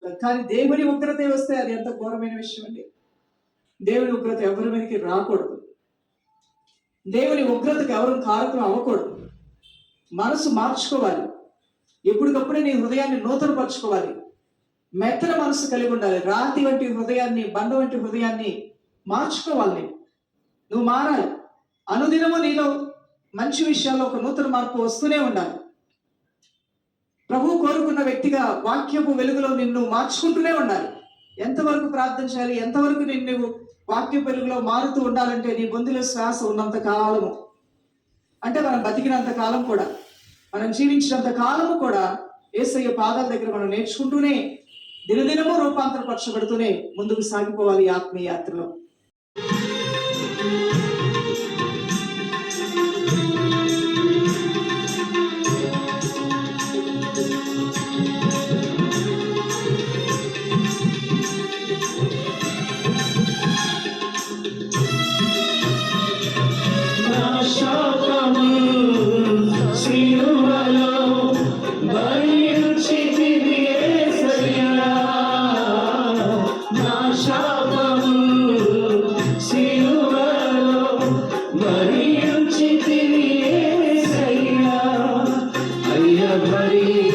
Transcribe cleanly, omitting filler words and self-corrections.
కానీ దేవుని ఉగ్రత వస్తే అది ఎంత ఘోరమైన విషయం అండి. దేవుని ఉగ్రత ఎవరి మీదకి రాకూడదు. దేవుని ఉగ్రతకు ఎవరు కారకులు అవ్వకూడదు. మనసు మార్చుకోవాలి. ఎప్పటికప్పుడే నీ హృదయాన్ని నూతనపరచుకోవాలి. మెత్తన మనసు కలిగి ఉండాలి. రాతి వంటి హృదయాన్ని, బండ వంటి హృదయాన్ని మార్చుకోవాలి. నువ్వు మారాలి. అనుదినము నీలో మంచి విషయాల్లో ఒక నూతన మార్పు వస్తూనే ఉండాలి. ప్రభు కోరుకున్న వ్యక్తిగా వాక్యపు వెలుగులో నిన్ను మార్చుకుంటూనే ఉండాలి. ఎంతవరకు ప్రార్థన చేయాలి, ఎంతవరకు నువ్వు వాక్య వెలుగులో మారుతూ ఉండాలంటే నీ బొందులో శ్వాస ఉన్నంత కాలము, అంటే మనం బతికినంత కాలం కూడా, మనం జీవించినంత కాలము కూడా యేసయ్య పాదాల దగ్గర మనం నేర్చుకుంటూనే దినదినము రూపాంతరపరచబడుతూనే ముందుకు సాగిపోవాలి ఆత్మీయ యాత్రలో. Hari